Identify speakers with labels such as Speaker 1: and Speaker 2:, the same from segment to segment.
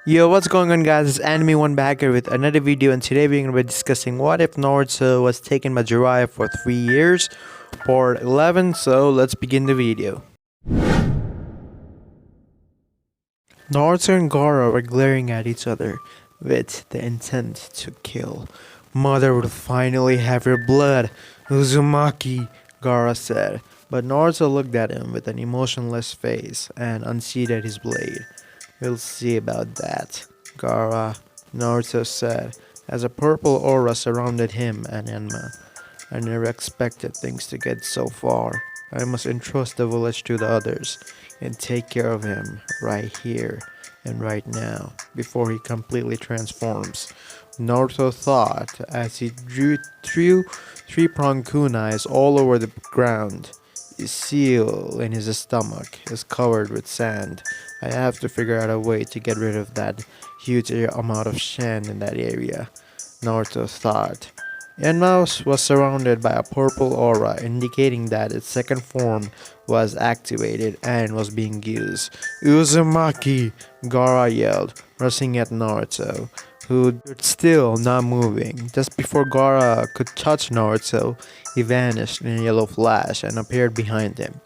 Speaker 1: Yo, what's going on guys, it's Anime One back here with another video, and today we're going to be discussing what if Naruto was taken by Jiraiya for 3 years, part 11, so let's begin the video. Naruto and Gaara were glaring at each other with the intent to kill. Mother would finally have your blood, Uzumaki, Gaara said, but Naruto looked at him with an emotionless face and unsheathed his blade. We'll see about that, Gaara, Naruto said, as a purple aura surrounded him and Enma. I never expected things to get so far. I must entrust the village to the others and take care of him right here and right now before he completely transforms. Naruto thought as he drew three-pronged kunais all over the ground. His seal in his stomach is covered with sand. I have to figure out a way to get rid of that huge amount of sand in that area, Naruto thought. Enma was surrounded by a purple aura indicating that its second form was activated and was being used. Uzumaki! Gaara yelled, rushing at Naruto, who stood still, not moving. Just before Gaara could touch Naruto, he vanished in a yellow flash and appeared behind him.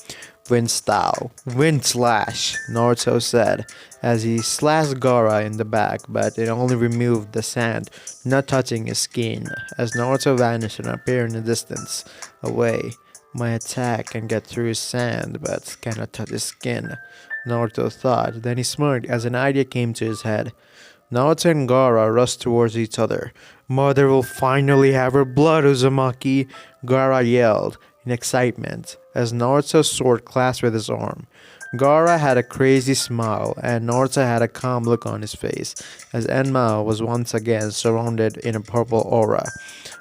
Speaker 1: Wind style. Wind slash, Naruto said, as he slashed Gaara in the back, but it only removed the sand, not touching his skin. As Naruto vanished and appeared in the distance away, my attack can get through his sand, but cannot touch his skin, Naruto thought. Then he smirked as an idea came to his head. Naruto and Gaara rushed towards each other. Mother will finally have her blood, Uzumaki, Gaara yelled in excitement as Naruto's sword clasped with his arm. Gaara had a crazy smile and Naruto had a calm look on his face as Enma was once again surrounded in a purple aura.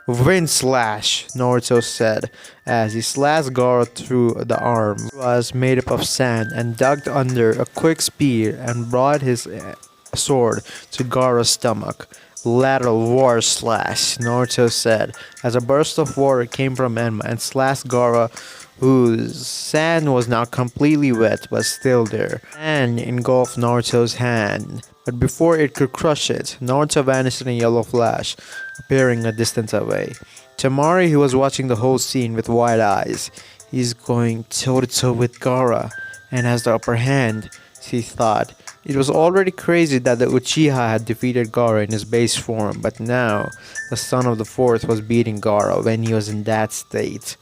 Speaker 1: Wind slash, Naruto said as he slashed Gaara through the arm. It was made up of sand and dug under a quick speed and brought his sword to Gaara's stomach. Lateral war slash, Naruto said as a burst of water came from Enma and slashed Gaara, whose sand was now completely wet but still there, and engulfed Naruto's hand. But before it could crush it, Naruto vanished in a yellow flash, appearing a distance away. Temari, who was watching the whole scene with wide eyes, he's going toe-to-toe with Gaara and has the upper hand, she thought. It was already crazy that the Uchiha had defeated Gaara in his base form, but now the son of the fourth was beating Gaara when he was in that state.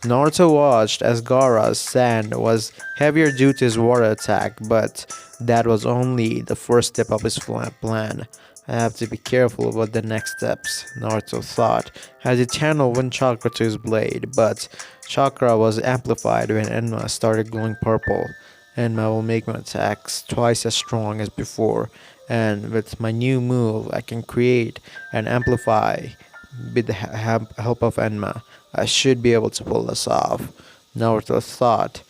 Speaker 1: Naruto watched as Gaara's sand was heavier due to his water attack, but that was only the first step of his plan. I have to be careful about the next steps, Naruto thought, as he channeled wind chakra to his blade, but chakra was amplified when Enma started glowing purple. Enma will make my attacks twice as strong as before, and with my new move I can create and amplify with the help of Enma. I should be able to pull this off, Naruto thought.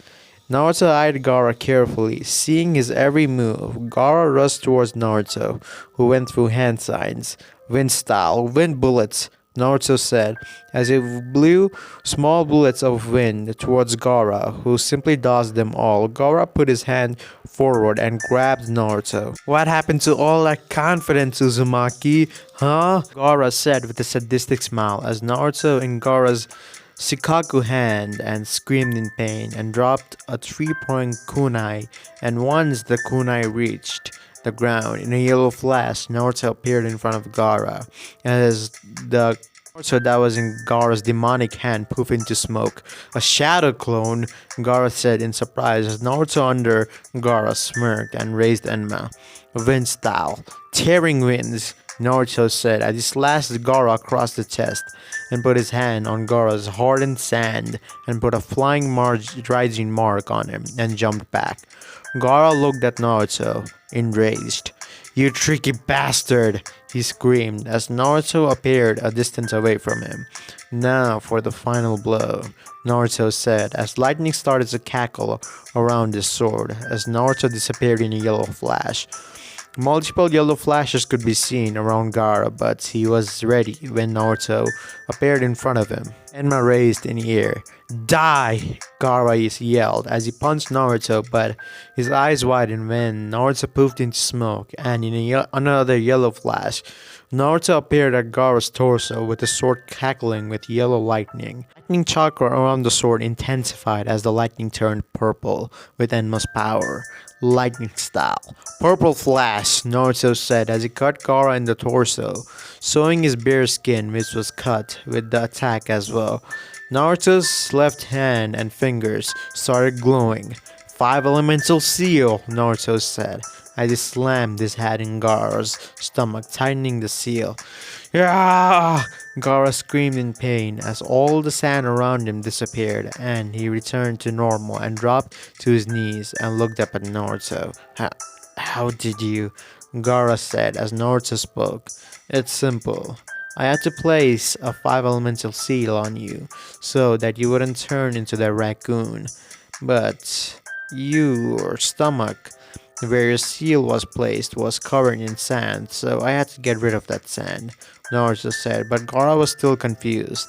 Speaker 1: Naruto eyed Gaara carefully. Seeing his every move, Gaara rushed towards Naruto, who went through hand signs. Wind style, wind bullets, Naruto said, as he blew small bullets of wind towards Gaara, who simply dodged them all. Gaara put his hand forward and grabbed Naruto. What happened to all that confidence, Uzumaki? Huh? Gaara said with a sadistic smile as Naruto in Gaara's Shikaku hand and screamed in pain and dropped a three-pronged kunai, and once the kunai reached the ground, in a yellow flash, Naruto appeared in front of Gaara, as the Naruto that was in Gaara's demonic hand poofed into smoke. A shadow clone, Gaara said in surprise as Naruto under Gaara smirked and raised Enma. Wind style, tearing winds, Naruto said as he slashed Gaara across the chest and put his hand on Gaara's hardened sand and put a flying rising mark on him and jumped back. Gaara looked at Naruto, enraged. You tricky bastard, he screamed as Naruto appeared a distance away from him. Now for the final blow, Naruto said as lightning started to cackle around his sword as Naruto disappeared in a yellow flash. Multiple yellow flashes could be seen around Gaara, but he was ready when Naruto appeared in front of him. Enma raised in the air. Die! Gaara yelled as he punched Naruto, but his eyes widened when Naruto poofed into smoke, and in another yellow flash, Naruto appeared at Gaara's torso with the sword crackling with yellow lightning. Lightning chakra around the sword intensified as the lightning turned purple with Enma's power. Lightning style. Purple flash, Naruto said as he cut Gaara in the torso, showing his bare skin, which was cut with the attack as well. Naruto's left hand and fingers started glowing. Five elemental seal, Naruto said as he slammed his head in Gaara's stomach, tightening the seal. Yeah! Gaara screamed in pain as all the sand around him disappeared and he returned to normal and dropped to his knees and looked up at Naruto. How did you? Gaara said as Naruto spoke. It's simple. I had to place a 5 elemental seal on you so that you wouldn't turn into the raccoon. But your stomach, where your seal was placed, was covered in sand, so I had to get rid of that sand, Naruto said, but Gaara was still confused.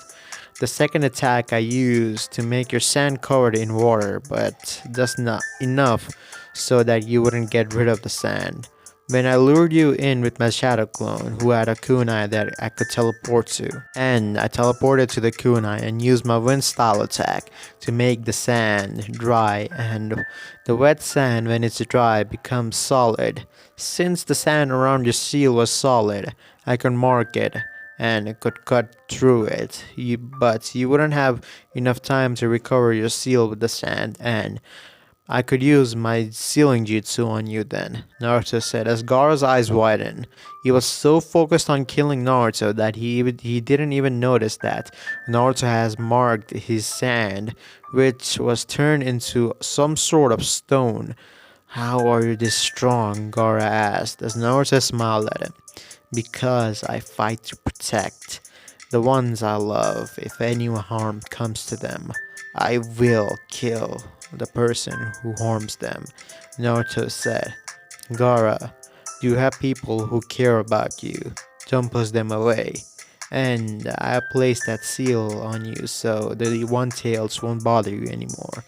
Speaker 1: The second attack I used to make your sand covered in water, but that's not enough so that you wouldn't get rid of the sand. When I lured you in with my shadow clone, who had a kunai that I could teleport to, and I teleported to the kunai and used my wind style attack to make the sand dry, and the wet sand when it's dry becomes solid. Since the sand around your seal was solid, I could mark it and it could cut through it, but you wouldn't have enough time to recover your seal with the sand, and I could use my sealing jutsu on you then, Naruto said as Gaara's eyes widened. He was so focused on killing Naruto that he didn't even notice that Naruto has marked his sand, which was turned into some sort of stone. How are you this strong? Gaara asked as Naruto smiled at him. Because I fight to protect the ones I love. If any harm comes to them, I will kill the person who harms them, Naruto said. Gaara, you have people who care about you. Don't push them away. And I placed that seal on you so the one-tails won't bother you anymore.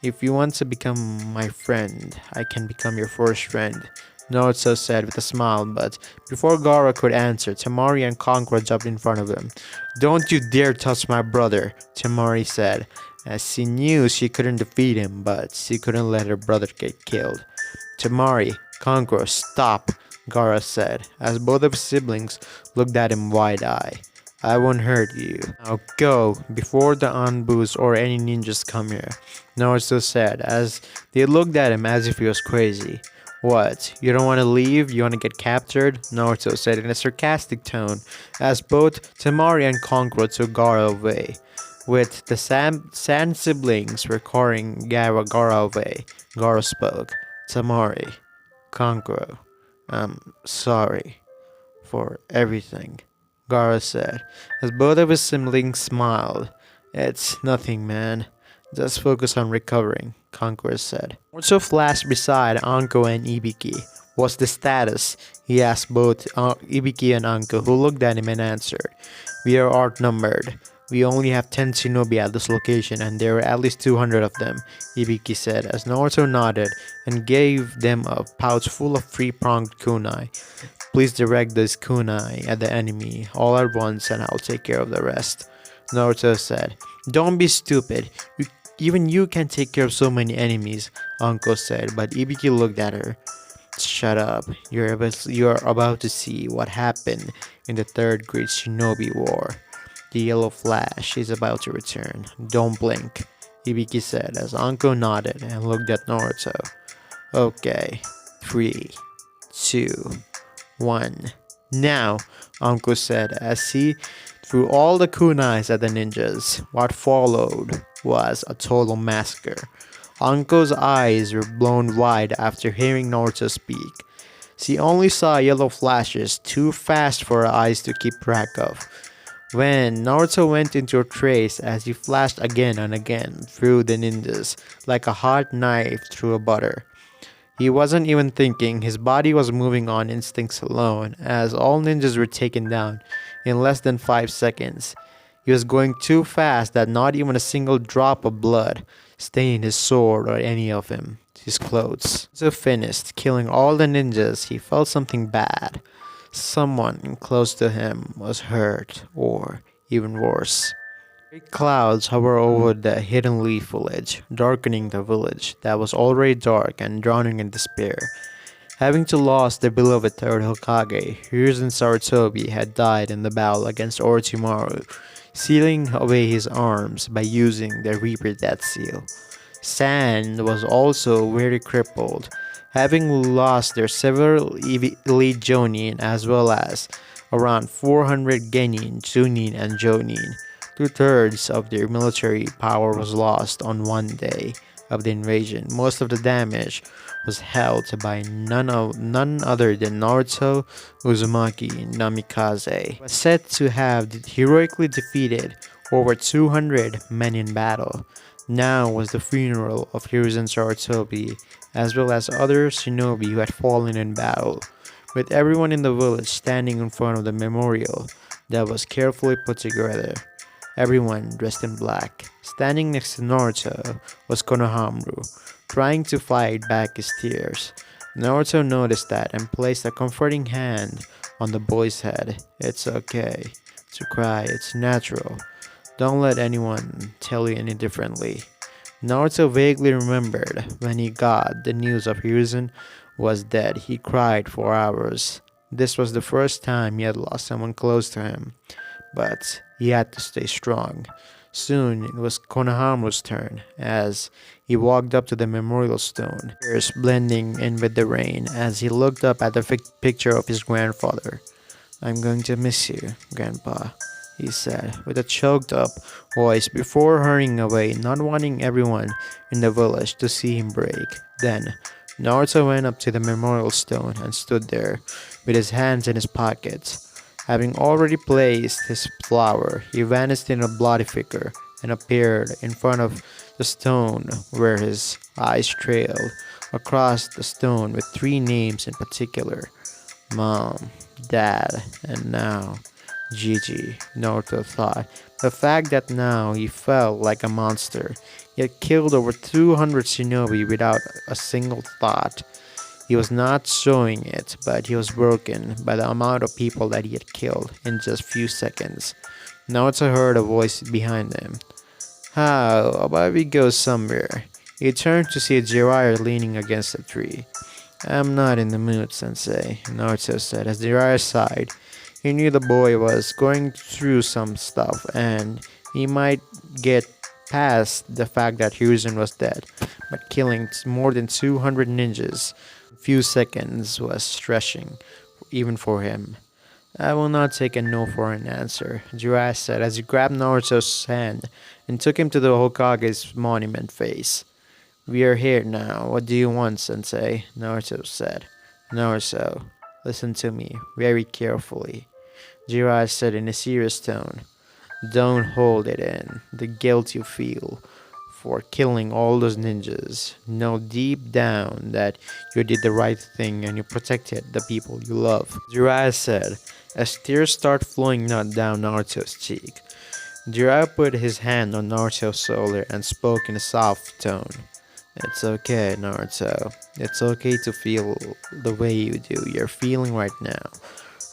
Speaker 1: If you want to become my friend, I can become your first friend, Naruto said with a smile, but before Gaara could answer, Temari and Kankura jumped in front of him. Don't you dare touch my brother, Temari said, as she knew she couldn't defeat him, but she couldn't let her brother get killed. Temari, Kankura, stop, Gaara said, as both of his siblings looked at him wide-eyed. I won't hurt you. Now go, before the Anbus or any ninjas come here, Naruto said, as they looked at him as if he was crazy. What, you don't want to leave? You want to get captured? Naruto said in a sarcastic tone, as both Temari and Kankura took Gaara away. With the Sand siblings recording Gaara away, Gaara spoke. Temari, Kankura, I'm sorry for everything, Gaara said, as both of his siblings smiled. It's nothing, man. Just focus on recovering, Kankura said. Also flashed beside Anko and Ibiki. What's the status? He asked both Ibiki and Anko, who looked at him and answered. We are outnumbered. We only have 10 shinobi at this location and there are at least 200 of them, Ibiki said as Naruto nodded and gave them a pouch full of three-pronged kunai. Please direct this kunai at the enemy all at once and I'll take care of the rest, Naruto said. Don't be stupid. Even you can take care of so many enemies, Anko said, but Ibiki looked at her. Shut up. You're about to see what happened in the Third Great Shinobi War. The yellow flash is about to return. Don't blink, Ibiki said as Anko nodded and looked at Naruto. Okay. 3, 2, 1. Now, Anko said as he threw all the kunais at the ninjas. What followed was a total massacre. Anko's eyes were blown wide after hearing Naruto speak. She only saw yellow flashes too fast for her eyes to keep track of. When Naruto went into a trace as he flashed again and again through the ninjas like a hot knife through a butter. He wasn't even thinking, his body was moving on instincts alone as all ninjas were taken down in less than 5 seconds. He was going too fast that not even a single drop of blood stained his sword or any of his clothes. So finished killing all the ninjas, he felt something bad. Someone close to him was hurt, or even worse. Great clouds hover over the hidden leaf village, darkening the village that was already dark and drowning in despair. Having to lose their beloved third Hokage, Hiruzen Sarutobi had died in the battle against Orochimaru, sealing away his arms by using the Reaper Death Seal. Sand was also very crippled, having lost their several elite Jonin as well as around 400 Genin, Chunin, and Jonin. Two-thirds of their military power was lost on one day of the invasion. Most of the damage was held by none other than Naruto, Uzumaki, and Namikaze. He was said to have heroically defeated over 200 men in battle. Now was the funeral of Hiruzen Sarutobi, as well as other shinobi who had fallen in battle, with everyone in the village standing in front of the memorial that was carefully put together. Everyone dressed in black. Standing next to Naruto was Konohamaru, trying to fight back his tears. Naruto noticed that and placed a comforting hand on the boy's head. It's okay to cry, it's natural. Don't let anyone tell you any differently. Naruto vaguely remembered when he got the news of Hiruzen was dead. He cried for hours. This was the first time he had lost someone close to him, but he had to stay strong. Soon it was Konohamaru's turn as he walked up to the memorial stone, tears blending in with the rain as he looked up at the picture of his grandfather. I'm going to miss you, Grandpa, he said with a choked up voice before hurrying away, not wanting everyone in the village to see him break. Then Naruto went up to the memorial stone and stood there with his hands in his pockets. Having already placed his flower, he vanished in a bloody figure and appeared in front of the stone where his eyes trailed across the stone with three names in particular: Mom, Dad, and now Gigi. Naruto thought. The fact that now he felt like a monster. He had killed over 200 shinobi without a single thought. He was not showing it, but he was broken by the amount of people that he had killed in just few seconds. Naruto heard a voice behind him. How about we go somewhere? He turned to see Jiraiya leaning against a tree. I'm not in the mood, Sensei, Naruto said as Jiraiya sighed. He knew the boy was going through some stuff and he might get past the fact that Hiruzen was dead, but killing more than 200 ninjas in few seconds was stretching, even for him. I will not take a no for an answer, Jiraiya said as he grabbed Naruto's hand and took him to the Hokage's monument face. We are here now. What do you want, Sensei? Naruto said. Naruto, listen to me very carefully, Jiraiya said in a serious tone. Don't hold it in, the guilt you feel for killing all those ninjas. Know deep down that you did the right thing and you protected the people you love, Jiraiya said as tears start flowing not down Naruto's cheek. Jiraiya put his hand on Naruto's shoulder and spoke in a soft tone. It's okay, Naruto. It's okay to feel the way you do. You're feeling right now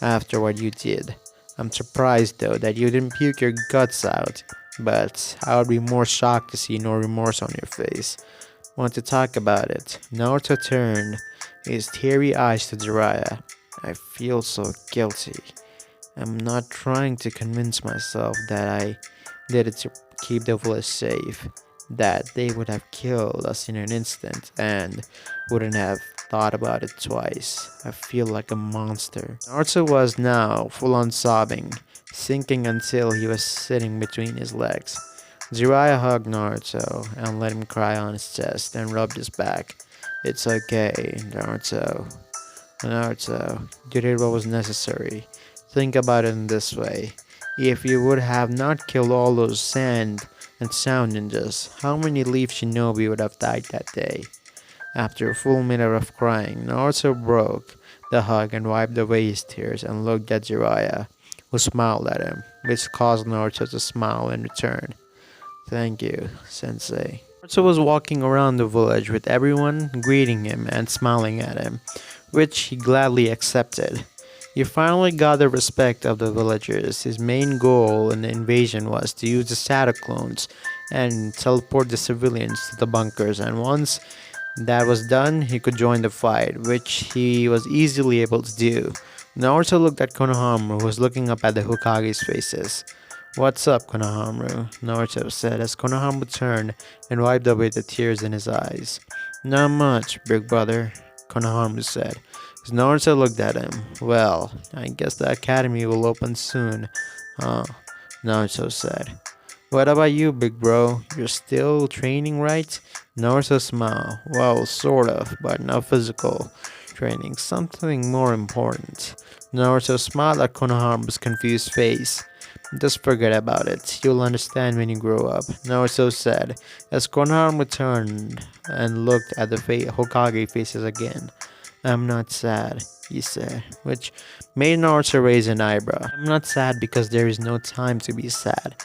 Speaker 1: after what you did. I'm surprised though that you didn't puke your guts out, but I would be more shocked to see no remorse on your face. Want to talk about it? Naruto turned his teary eyes to Jiraiya. I feel so guilty. I'm not trying to convince myself that I did it to keep the village safe, that they would have killed us in an instant and wouldn't have thought about it twice. I feel like a monster. Naruto was now full on sobbing, sinking until he was sitting between his legs. Jiraiya hugged Naruto and let him cry on his chest and rubbed his back. It's okay, Naruto. Naruto, you did what was necessary. Think about it in this way. If you would have not killed all those sand and sound ninjas, how many leaf shinobi would have died that day? After a full minute of crying, Naruto broke the hug and wiped away his tears and looked at Jiraiya, who smiled at him, which caused Naruto to smile in return. Thank you, Sensei. Naruto was walking around the village with everyone greeting him and smiling at him, which he gladly accepted. He finally got the respect of the villagers. His main goal in the invasion was to use the shadow clones and teleport the civilians to the bunkers, and once that was done, he could join the fight, which he was easily able to do. Naruto looked at Konohamaru, who was looking up at the Hokage's faces. What's up, Konohamaru? Naruto said as Konohamaru turned and wiped away the tears in his eyes. Not much, big brother, Konohamaru said. As Naruto looked at him. Well, I guess the academy will open soon, huh? Naruto said. What about you, big bro? You're still training, right? Naruto smiled. Well, sort of, but not physical training. Something more important. Naruto smiled at Konohamaru's confused face. Just forget about it. You'll understand when you grow up, Naruto said, as Konohamaru turned and looked at the Hokage faces again. I'm not sad, he said, which made Naruto raise an eyebrow. I'm not sad because there is no time to be sad.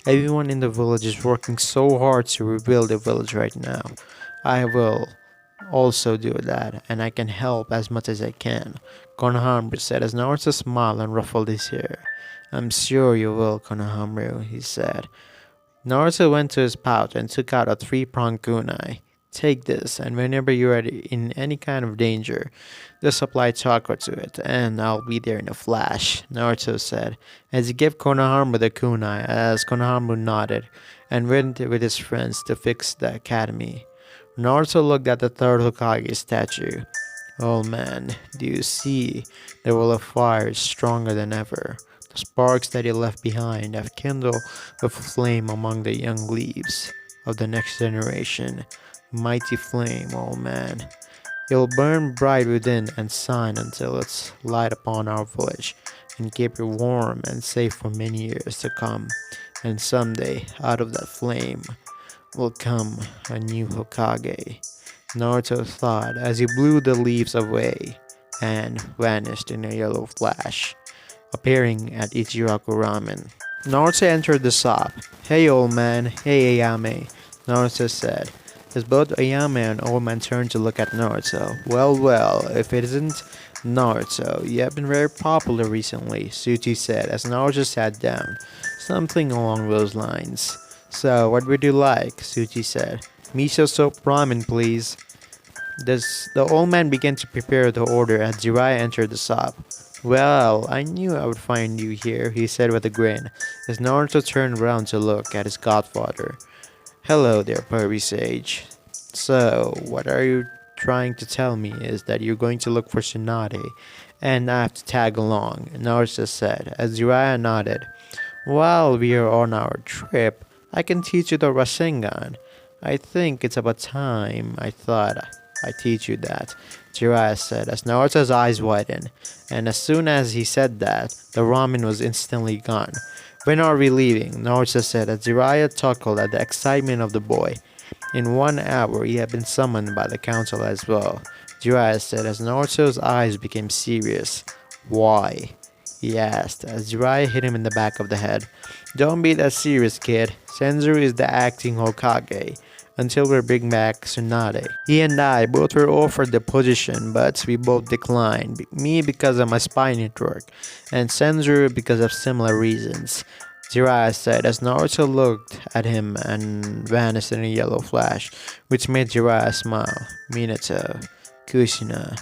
Speaker 1: Everyone in the village is working so hard to rebuild the village right now. I will also do that, and I can help as much as I can, Konohamaru said as Naruto smiled and ruffled his hair. I'm sure you will, Konohamaru, he said. Naruto went to his pouch and took out a three-pronged kunai. Take this, and whenever you are in any kind of danger, just apply chakra to it, and I'll be there in a flash, Naruto said, as he gave Konohamaru the kunai, as Konohamaru nodded, and went with his friends to fix the academy. Naruto looked at the third Hokage statue. Oh man, do you see? The wall of fire is stronger than ever. The sparks that he left behind have kindled a flame among the young leaves of the next generation. Mighty flame, oh man. It'll burn bright within and shine until it's light upon our village and keep it warm and safe for many years to come. And someday, out of that flame, will come a new Hokage. Naruto thought as he blew the leaves away and vanished in a yellow flash, appearing at Ichiraku Ramen. Naruto entered the shop. Hey old man, hey Ayame, Naruto said. As both Ayame and old man turned to look at Naruto. Well, if it isn't Naruto, you have been very popular recently, Tsuchi said as Naruto sat down. Something along those lines. So, what would you like? Tsuchi said. Miso soup ramen, please. The old man began to prepare the order as Jiraiya entered the shop. Well, I knew I would find you here, he said with a grin, as Naruto turned around to look at his godfather. Hello there, Pervy Sage. So, what are you trying to tell me is that you're going to look for Tsunade, and I have to tag along, Naruto said, as Jiraiya nodded. While we are on our trip, I can teach you the Rasengan. I think it's about time I thought I teach you that, Jiraiya said as Naruto's eyes widened, and as soon as he said that, the ramen was instantly gone. When are we leaving? Naruto said as Jiraiya chuckled at the excitement of the boy. In 1 hour, he had been summoned by the council as well, Jiraiya said as Naruto's eyes became serious. Why? He asked as Jiraiya hit him in the back of the head. Don't be that serious, kid. Sensuru is the acting Hokage until we bring back Tsunade. He and I both were offered the position, but we both declined. Me because of my spy network, and Sensuru because of similar reasons, Jiraiya said as Naruto looked at him and vanished in a yellow flash, which made Jiraiya smile. Minato, Kushina,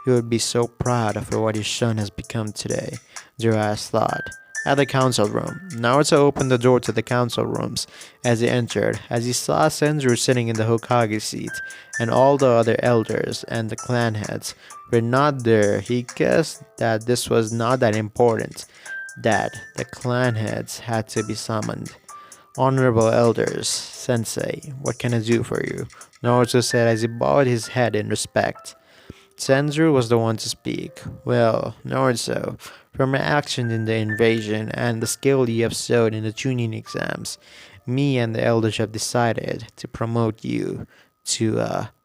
Speaker 1: you would be so proud of what your son has become today, Jiraiya thought. At the council room, Naruto opened the door to the council rooms as he entered, as he saw Sensuru sitting in the Hokage seat, and all the other elders and the clan heads were not there. He guessed that this was not that important, that the clan heads had to be summoned. Honorable elders, sensei, what can I do for you? Naruto said as he bowed his head in respect. Sensuru was the one to speak. Well, Naruto, from your action in the invasion and the skill you have showed in the Chunin exams, me and the elders have decided to promote you to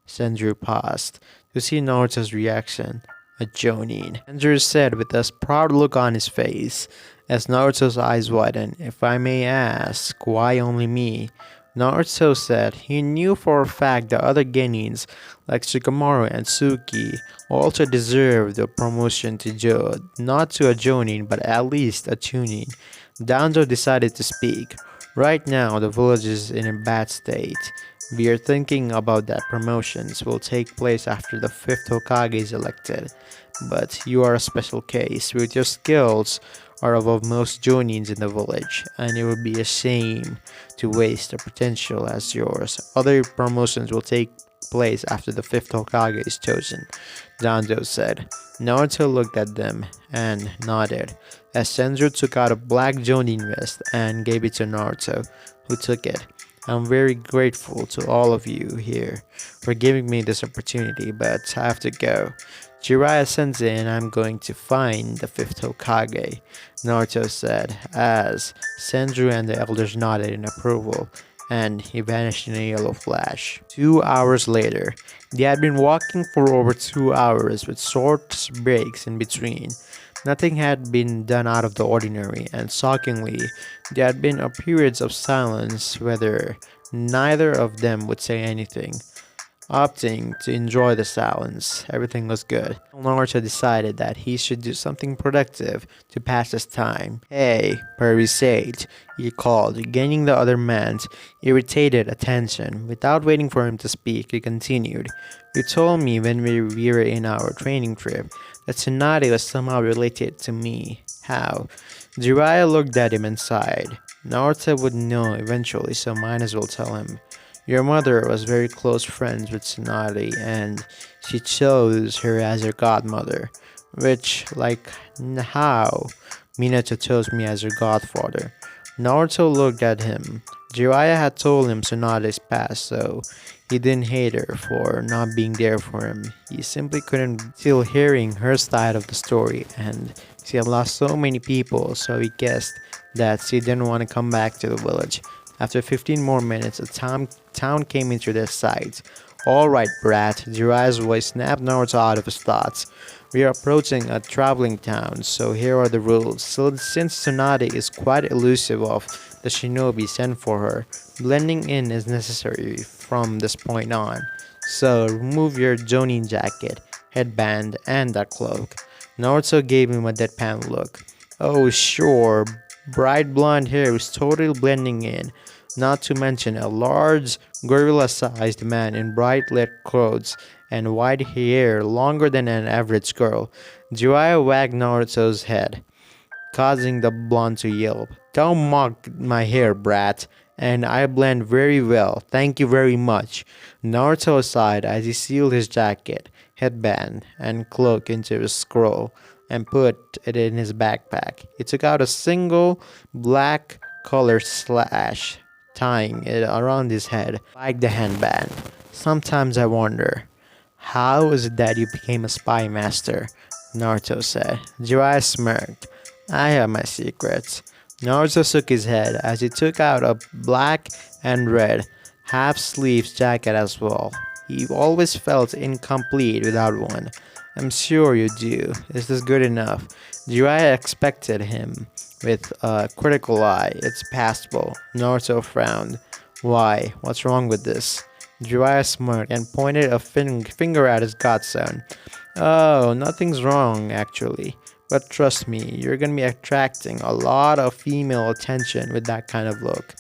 Speaker 1: Sensuru paused to see Naruto's reaction a Jonin, Andrew said with a proud look on his face. As Naruto's eyes widened, if I may ask, why only me? Naruto said he knew for a fact the other Genins, like Shikamaru and Suki, also deserved the promotion to not to a Jonin, but at least a Chunin. Danzo decided to speak. Right now, the village is in a bad state. We are thinking about that promotions will take place after the fifth Hokage is elected. But you are a special case. With your skills are above most Jonins in the village, and it would be a shame to waste a potential as yours. Other promotions will take place after the fifth Hokage is chosen, Danzo said. Naruto looked at them and nodded as Sensor took out a black Jonin vest and gave it to Naruto, who took it. I'm very grateful to all of you here for giving me this opportunity, but I have to go. Jiraiya sensei and I'm going to find the fifth Hokage, Naruto said, as Senju and the elders nodded in approval, and he vanished in a yellow flash. 2 hours later, they had been walking for over 2 hours with short breaks in between. Nothing had been done out of the ordinary, and shockingly, there had been a periods of silence whether neither of them would say anything. Opting to enjoy the silence, everything was good. Naruto decided that he should do something productive to pass his time. Hey, Sage, he called, gaining the other man's irritated attention. Without waiting for him to speak, he continued. You told me when we were in our training trip that Tsunade was somehow related to me. How? Jiraiya looked at him and sighed. Naruto would know eventually, so might as well tell him. Your mother was very close friends with Tsunade, and she chose her as her godmother, which, like how Minato chose me as her godfather. Naruto looked at him. Jiraiya had told him Tsunade's past, so he didn't hate her for not being there for him. He simply couldn't still hearing her side of the story, and she had lost so many people, so he guessed that she didn't want to come back to the village. After 15 more minutes, a town came into their sight. Alright, brat, Jiraiya's voice snapped Naruto out of his thoughts. We are approaching a traveling town, so here are the rules. So since Tsunade is quite elusive of the shinobi sent for her, blending in is necessary from this point on. So remove your Jonin jacket, headband, and that cloak. Naruto gave him a deadpan look. Oh sure, bright blonde hair was totally blending in. Not to mention a large, gorilla-sized man in bright red clothes and white hair longer than an average girl. Jiraiya wagged Naruto's head, causing the blonde to yelp. Don't mock my hair, brat, and I blend very well, thank you very much. Naruto sighed as he sealed his jacket, headband, and cloak into his scroll and put it in his backpack. He took out a single black color slash, tying it around his head like the handband. Sometimes I wonder, how is it that you became a spy master? Naruto said. Jiraiya smirked. I have my secrets. Naruto shook his head as he took out a black and red half-sleeves jacket as well. He always felt incomplete without one. I'm sure you do. Is this good enough? Jiraiya expected him with a critical eye. It's passable. Naruto frowned. Why? What's wrong with this? Jiraiya smirked and pointed a finger at his godson. Oh, nothing's wrong, actually. But trust me, you're gonna be attracting a lot of female attention with that kind of look.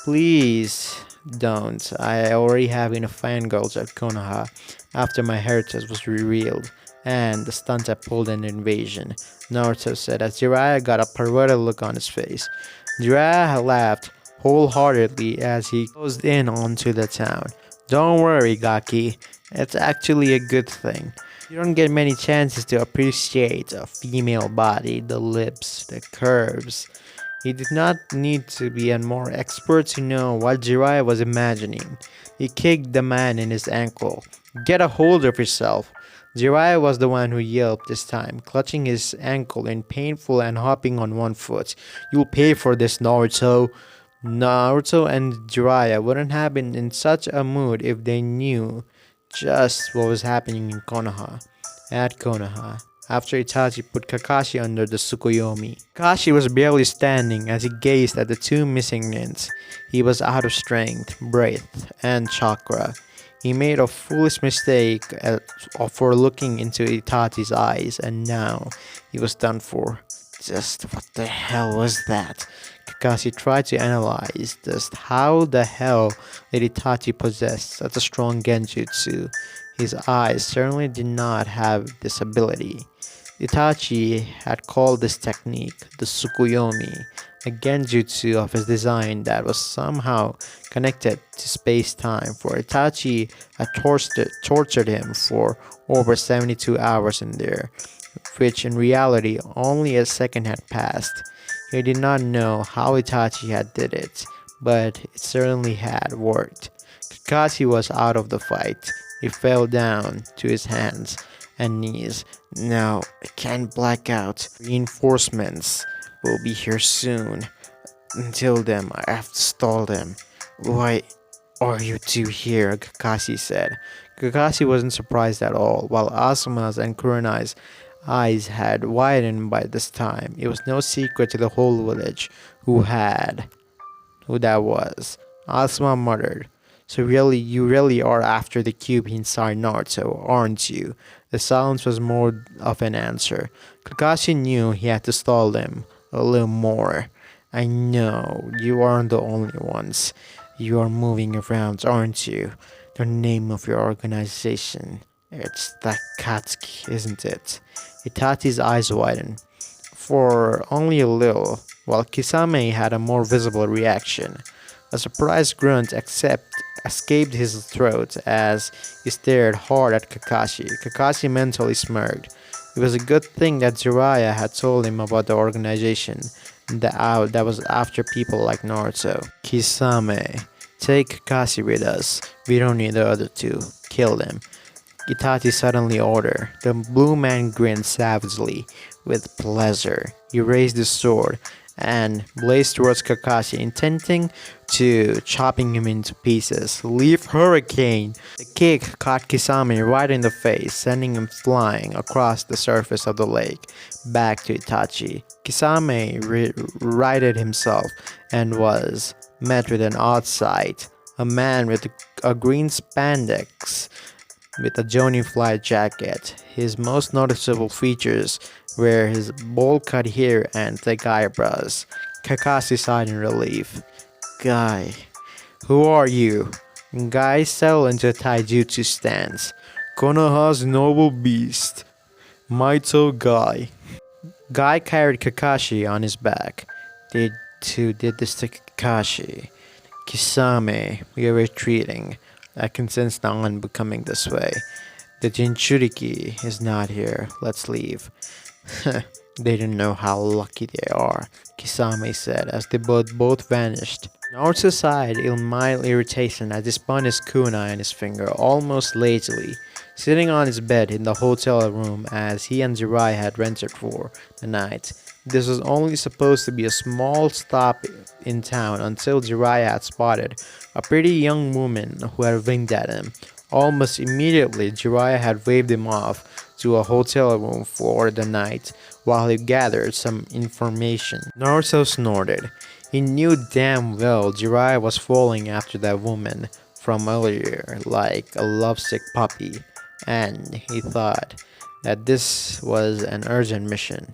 Speaker 1: Please don't. I already have enough fangirls at Konoha after my heritage was revealed and the stunt I pulled an invasion, Naruto said as Jiraiya got a perverted look on his face. Jiraiya laughed wholeheartedly as he closed in onto the town. Don't worry, Gaki. It's actually a good thing. You don't get many chances to appreciate a female body, the lips, the curves. He did not need to be a more expert to know what Jiraiya was imagining. He kicked the man in his ankle. Get a hold of yourself. Jiraiya was the one who yelped this time, clutching his ankle in painful and hopping on one foot. You'll pay for this, Naruto. Naruto and Jiraiya wouldn't have been in such a mood if they knew just what was happening in Konoha. at Konoha after Itachi put Kakashi under the Tsukuyomi. Kakashi was barely standing as he gazed at the two missing ninjas. He was out of strength, breath, and chakra. He made a foolish mistake for looking into Itachi's eyes, and now he was done for. Just what the hell was that? Kakashi tried to analyze just how the hell did Itachi possess such a strong genjutsu. His eyes certainly did not have this ability. Itachi had called this technique the Tsukuyomi, a genjutsu of his design that was somehow connected to space-time, for Itachi had tortured him for over 72 hours in there, which in reality only a second had passed. He did not know how Itachi had did it, but it certainly had worked. Kakashi was out of the fight. He fell down to his hands and knees. No, I can't black out. Reinforcements will be here soon. Until then, I have to stall them. Why are you two here? Kakashi said. Kakashi wasn't surprised at all. While Asuma's and Kurenai's eyes had widened by this time, it was no secret to the whole village who that was. Asuma muttered. So really, you really are after the cube inside Naruto, aren't you? The silence was more of an answer. Kakashi knew he had to stall them a little more. I know, you aren't the only ones. You are moving around, aren't you? The name of your organization. It's the Katsuki, isn't it? Itachi's eyes widened. For only a little, while Kisame had a more visible reaction. A surprised grunt escaped his throat as he stared hard at Kakashi. Kakashi mentally smirked. It was a good thing that Jiraiya had told him about the organization that was after people like Naruto. Kisame, take Kakashi with us. We don't need the other two. Kill them. Itachi suddenly ordered. The blue man grinned savagely. With pleasure, he raised his sword and blazed towards Kakashi, intending to chopping him into pieces. Leave Hurricane! The kick caught Kisame right in the face, sending him flying across the surface of the lake, back to Itachi. Kisame righted himself and was met with an odd sight. A man with a green spandex with a Johnny Fly jacket. His most noticeable features were his bowl-cut hair and thick eyebrows. Kakashi sighed in relief. Guy. Who are you? Guy settled into a taijutsu stance. Konoha's noble beast. Maito Guy. Guy carried Kakashi on his back. They two did this to Kakashi. Kisame, we are retreating. I can sense the unbecoming this way. The Jinchuriki is not here. Let's leave. They don't know how lucky they are, Kisame said as they both vanished. Naruto sighed in mild irritation as he spun his kunai on his finger almost lazily, sitting on his bed in the hotel room as he and Jiraiya had rented for the night. This was only supposed to be a small stop in town until Jiraiya had spotted a pretty young woman who had winked at him. Almost immediately, Jiraiya had waved him off to a hotel room for the night while he gathered some information. Naruto snorted. He knew damn well Jiraiya was falling after that woman from earlier like a lovesick puppy, and he thought that this was an urgent mission.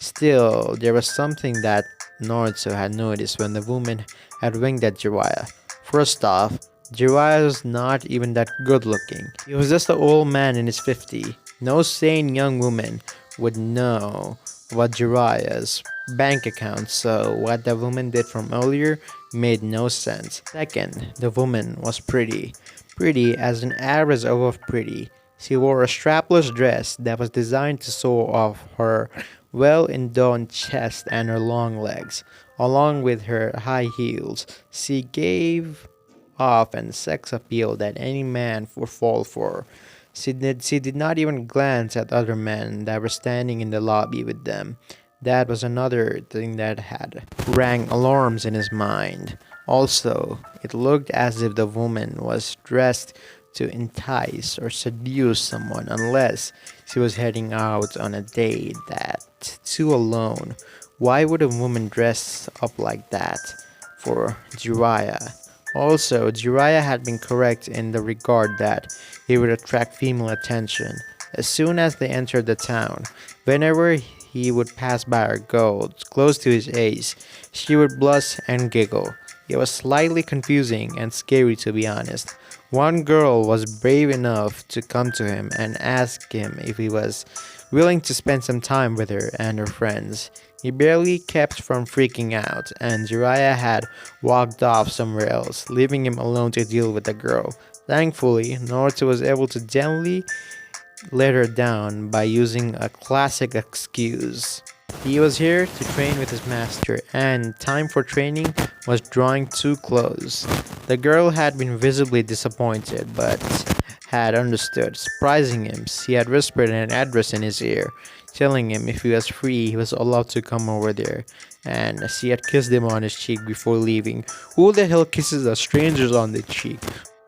Speaker 1: Still, there was something that Naruto had noticed when the woman had winked at Jiraiya. First off, Jiraiya was not even that good looking. He was just an old man in his 50s. No sane young woman would know about Jiraiya's bank account, so what the woman did from earlier made no sense. Second, the woman was pretty. Pretty as an average of pretty. She wore a strapless dress that was designed to show off her well-endowed chest and her long legs. Along with her high heels, she gave off and sex appeal that any man would fall for. She did not even glance at other men that were standing in the lobby with them. That was another thing that had rang alarms in his mind. Also, it looked as if the woman was dressed to entice or seduce someone unless she was heading out on a date that too alone. Why would a woman dress up like that for Jiraiya? Also, Jiraiya had been correct in the regard that he would attract female attention. As soon as they entered the town, whenever he would pass by a girl close to his age, she would blush and giggle. It was slightly confusing and scary, to be honest. One girl was brave enough to come to him and ask him if he was willing to spend some time with her and her friends. He barely kept from freaking out, and Jiraiya had walked off somewhere else, leaving him alone to deal with the girl. Thankfully, Naruto was able to gently let her down by using a classic excuse. He was here to train with his master, and time for training was drawing too close. The girl had been visibly disappointed, but had understood. Surprising him, she had whispered an address in his ear, telling him if he was free, he was allowed to come over there, and she had kissed him on his cheek before leaving. Who the hell kisses a stranger on the cheek?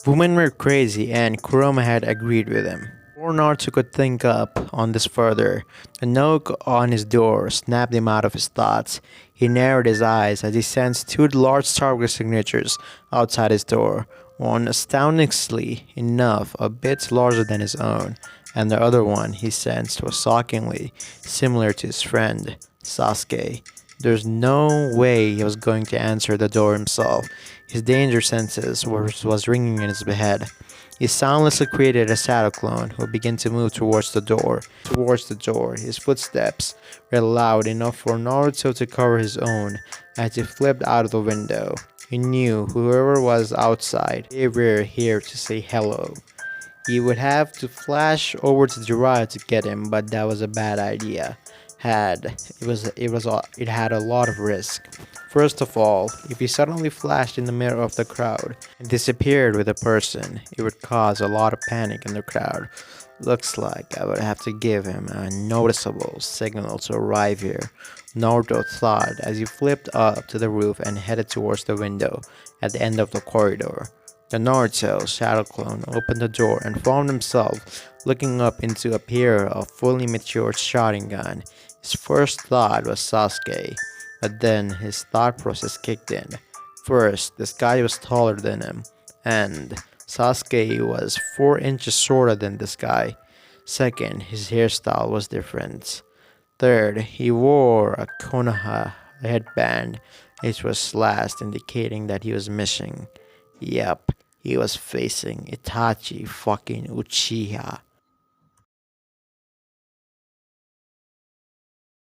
Speaker 1: Women were crazy, and Kurama had agreed with him. Before Naruto could think up on this further, the knock on his door snapped him out of his thoughts. He narrowed his eyes as he sensed two large target signatures outside his door, one astonishingly enough a bit larger than his own, and the other one he sensed was shockingly similar to his friend, Sasuke. There's no way he was going to answer the door himself. His danger senses was ringing in his head. He soundlessly created a shadow clone who began to move towards the door. His footsteps were loud enough for Naruto to cover his own as he flipped out of the window. He knew whoever was outside, they were here to say hello. He would have to flash over to Jiraiya to get him, but that was a bad idea. It had a lot of risk. First of all, if he suddenly flashed in the middle of the crowd and disappeared with a person, it would cause a lot of panic in the crowd. Looks like I would have to give him a noticeable signal to arrive here, Naruto thought as he flipped up to the roof and headed towards the window at the end of the corridor. The Naruto shadow clone opened the door and found himself looking up into a pair of fully matured Sharingan. His first thought was Sasuke, but then his thought process kicked in. First, this guy was taller than him, and Sasuke was 4 inches shorter than this guy. Second, his hairstyle was different. Third, he wore a Konoha headband, which was slashed, indicating that he was missing. Yep, he was facing Itachi fucking Uchiha.